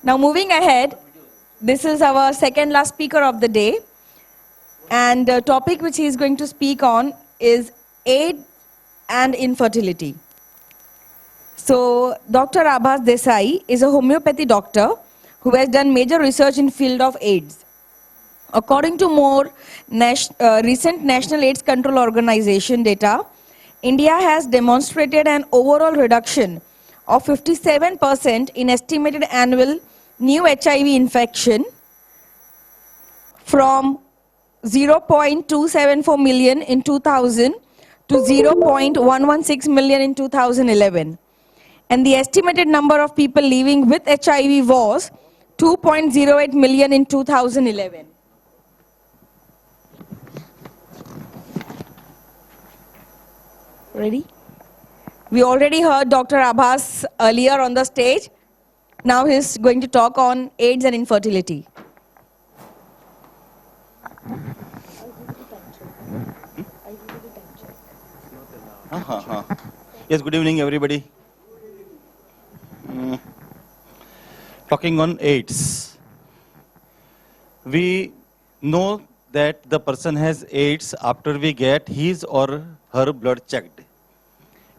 Now moving ahead, this is our second last speaker of the day. And the topic which he is going to speak on is AIDS and infertility. So Dr. Abbas Desai is a homeopathy doctor who has done major research in field of AIDS. According to more recent National AIDS Control Organization data, India has demonstrated an overall reduction of 57% in estimated annual new HIV infection from 0.274 million in 2000 to 0.116 million in 2011. And the estimated number of people living with HIV was 2.08 million in 2011. Ready? We already heard Dr. Abbas earlier on the stage. Now he's going to talk on AIDS and infertility. Yes, good evening, everybody. Talking on AIDS. We know that the person has AIDS after we get his or her blood checked.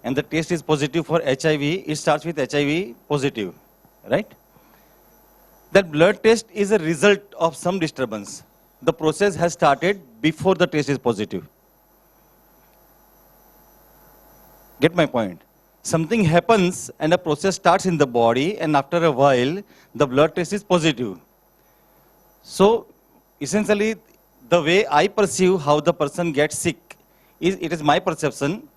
And the test is positive for HIV. It starts with HIV positive, right? That blood test is a result of some disturbance. The process has started before the test is positive. Get my point? Something happens and a process starts in the body, and after a while, the blood test is positive. So, essentially, the way I perceive how the person gets sick, it is my perception.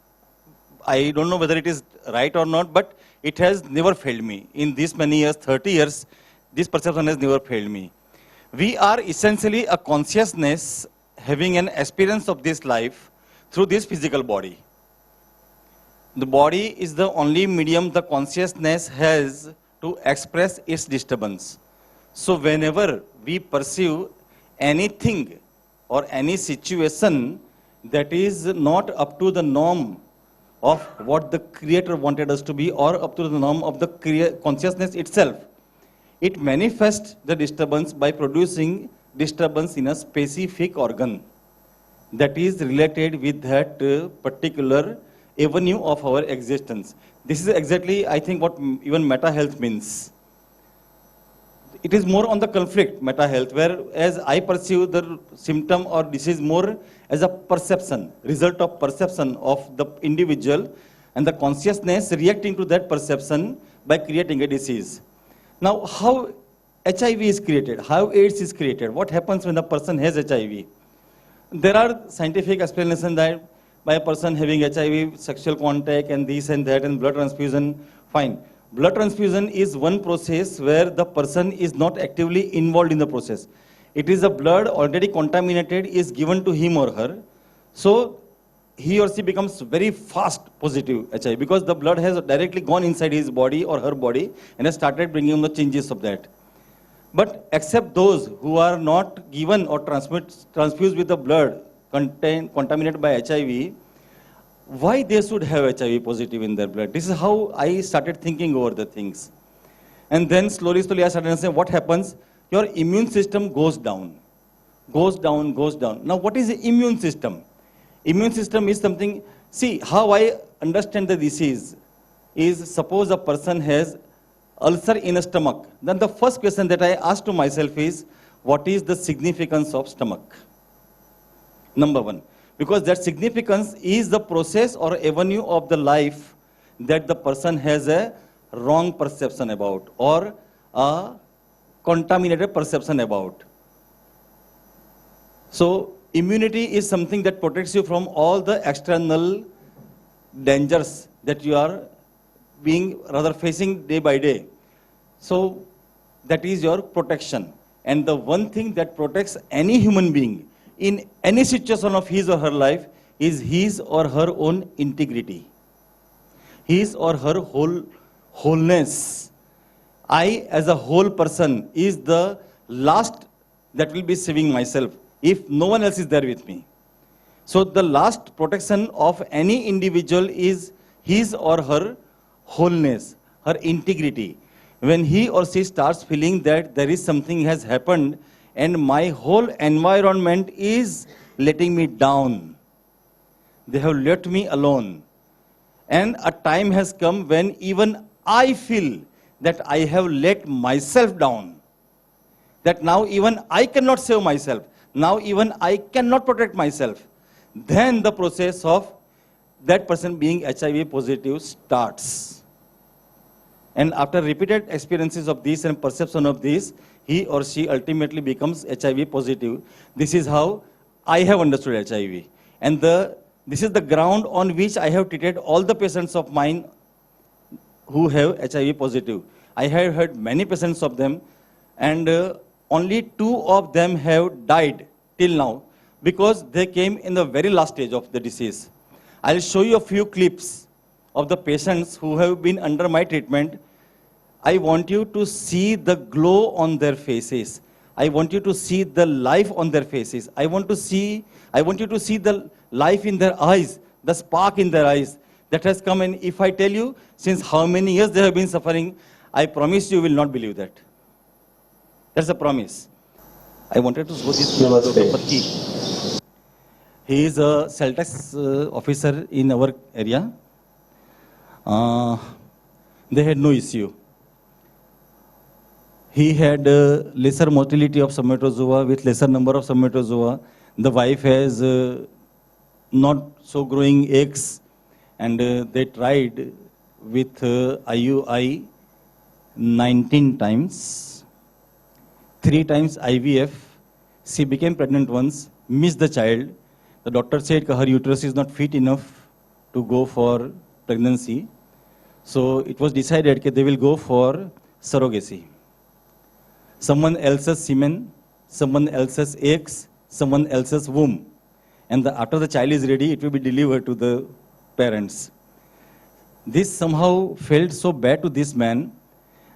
I don't know whether it is right or not, but it has never failed me. In these many years, 30 years, this perception has never failed me. We are essentially a consciousness having an experience of this life through this physical body. The body is the only medium the consciousness has to express its disturbance. So whenever we perceive anything or any situation that is not up to the norm of what the Creator wanted us to be or up to the norm of the consciousness itself, it manifests the disturbance by producing disturbance in a specific organ that is related with that particular avenue of our existence. This is exactly, I think, what even meta health means. It is more on the conflict, meta health, whereas I perceive the symptom or disease more as a perception, result of perception of the individual and the consciousness reacting to that perception by creating a disease. Now, how HIV is created, how AIDS is created, what happens when a person has HIV? There are scientific explanations that by a person having HIV, sexual contact and this and that and blood transfusion, fine. Blood transfusion is one process where the person is not actively involved in the process. It is a blood already contaminated is given to him or her. So he or she becomes very fast positive HIV because the blood has directly gone inside his body or her body and has started bringing the changes of that. But except those who are not given or transfused with the blood contaminated by HIV, why they should have HIV positive in their blood? This is how I started thinking over the things. And then slowly I started saying, what happens? Your immune system goes down, goes down, goes down. Now, what is the immune system? Immune system is something, see, how I understand the disease is, suppose a person has ulcer in a stomach. Then the first question that I ask to myself is, what is the significance of stomach? Number one, because that significance is the process or avenue of the life that the person has a wrong perception about or a contaminated perception about. So immunity is something that protects you from all the external dangers that you are facing day by day. So that is your protection. And the one thing that protects any human being in any situation of his or her life is his or her own integrity, his or her wholeness. I, as a whole person, is the last that will be saving myself if no one else is there with me. So the last protection of any individual is his or her wholeness, her integrity. when he or she starts feeling that there is something has happened and my whole environment is letting me down. They have left me alone. And a time has come when even I feel that I have let myself down. That now even I cannot save myself. Now even I cannot protect myself. Then the process of that person being HIV positive starts. And after repeated experiences of this and perception of this, he or she ultimately becomes HIV positive. This is how I have understood HIV. And this is the ground on which I have treated all the patients of mine who have HIV positive. I have heard many patients of them, and only 2 of them have died till now because they came in the very last stage of the disease. I'll show you a few clips of the patients who have been under my treatment. I want you to see the glow on their faces. I want you to see the life on their faces. I want you to see the life in their eyes, the spark in their eyes that has come. And if I tell you since how many years they have been suffering, I promise you will not believe that. That's a promise. I wanted to show this to Dr. Patki. He is a cell tax officer in our area. They had no issue. He had lesser motility of spermatozoa with lesser number of spermatozoa. The wife has not so growing eggs, and they tried with IUI 19 times, 3 times IVF. She became pregnant once, missed the child. The doctor said her uterus is not fit enough to go for pregnancy. So it was decided that they will go for surrogacy. Someone else's semen, someone else's eggs, someone else's womb. And after the child is ready, it will be delivered to the parents. This somehow felt so bad to this man.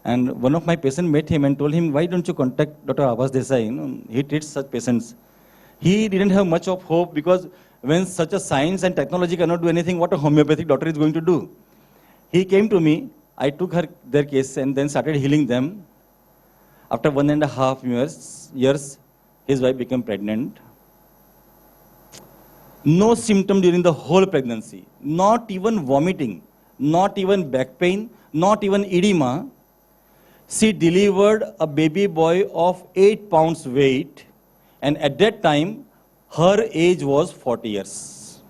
And one of my patients met him and told him, why don't you contact Dr. Abbas Desai? You know, he treats such patients. He didn't have much of hope because when such a science and technology cannot do anything, what a homeopathic doctor is going to do? He came to me, I took their case and then started healing them. After 1.5 years, his wife became pregnant. No symptom during the whole pregnancy, not even vomiting, not even back pain, not even edema. She delivered a baby boy of 8 pounds weight, and at that time, her age was 40 years.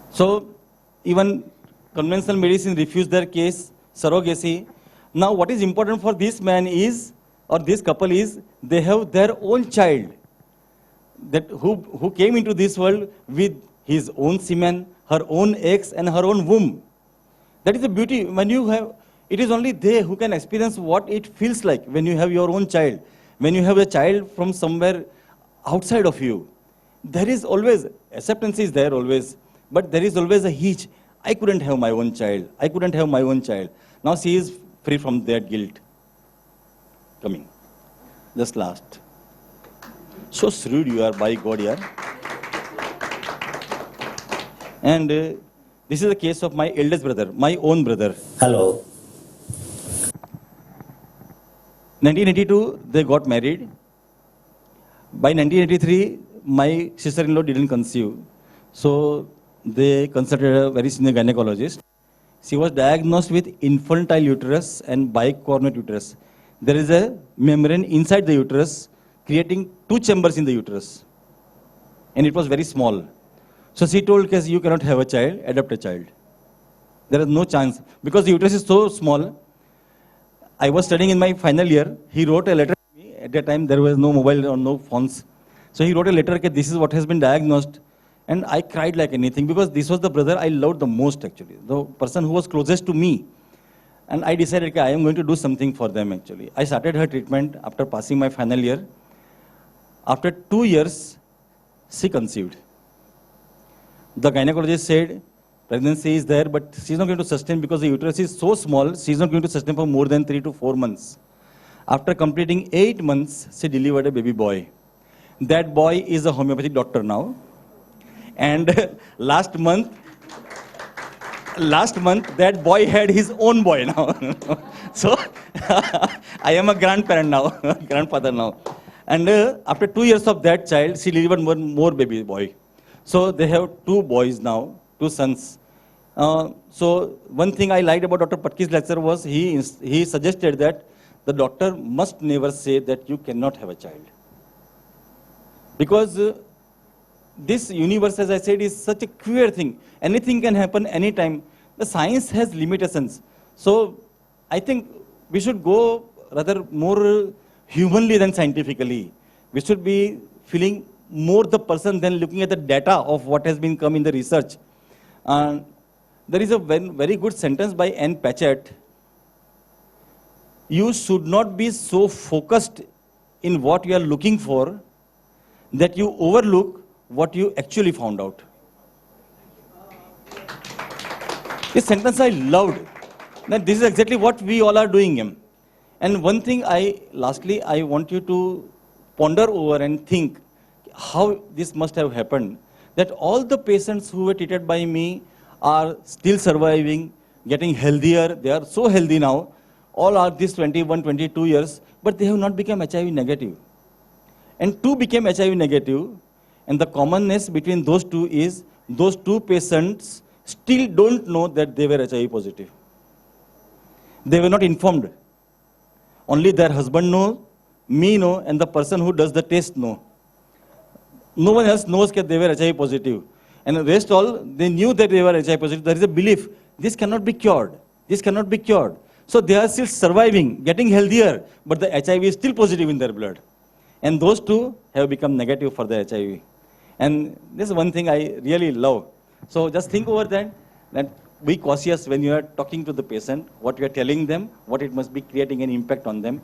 So, even conventional medicine refused their case, surrogacy. Now, what is important for this man is, or this couple is, they have their own child who came into this world with his own semen, her own eggs, and her own womb. That is the beauty. When you have, it is only they who can experience what it feels like when you have your own child. When you have a child from somewhere outside of you, there is always, acceptance is there always, but there is always a hitch. I couldn't have my own child. I couldn't have my own child. Now she is free from that guilt. Coming. Just last. So shrewd you are, by God, yaar. And this is the case of my eldest brother, my own brother. Hello. 1982, they got married. By 1983, my sister-in-law didn't conceive. So they consulted a very senior gynecologist. She was diagnosed with infantile uterus and bicornuate uterus. There is a membrane inside the uterus creating 2 chambers in the uterus. And it was very small. So she told us, you cannot have a child, adopt a child. There is no chance. Because the uterus is so small. I was studying in my final year. He wrote a letter to me. At that time, there was no mobile or no phones. So he wrote a letter, that this is what has been diagnosed. And I cried like anything because this was the brother I loved the most actually, the person who was closest to me. And I decided I am going to do something for them actually. I started her treatment after passing my final year. After 2 years, she conceived. The gynecologist said, pregnancy is there, but she's not going to sustain because the uterus is so small, she's not going to sustain for more than 3 to 4 months. After completing 8 months, she delivered a baby boy. That boy is a homeopathic doctor now. And last month, last month, that boy had his own boy now. So I am a grandparent now, grandfather now. And after 2 years of that child, she delivered one more baby boy. So they have 2 boys now, 2 sons. So one thing I liked about Dr. Patki's lecture was he suggested that the doctor must never say that you cannot have a child. Because this universe, as I said, is such a queer thing. Anything can happen anytime. The science has limitations. So I think we should go rather more humanly than scientifically. We should be feeling more the person than looking at the data of what has been come in the research. There is a very good sentence by Anne Patchett. You should not be so focused in what you are looking for that you overlook what you actually found out. This sentence I loved. That this is exactly what we all are doing. And one thing lastly, I want you to ponder over and think how this must have happened. That all the patients who were treated by me are still surviving, getting healthier. They are so healthy now. All are this 21, 22 years, but they have not become HIV negative. And 2 became HIV negative. And the commonness between those 2 is those 2 patients still don't know that they were HIV positive. They were not informed. Only their husband knows, me know, and the person who does the test know. No one else knows that they were HIV positive. And the rest all, they knew that they were HIV positive. There is a belief, this cannot be cured. This cannot be cured. So they are still surviving, getting healthier, but the HIV is still positive in their blood. And those 2 have become negative for the HIV. And this is one thing I really love. So just think over that be cautious when you are talking to the patient, what you are telling them, what it must be creating an impact on them.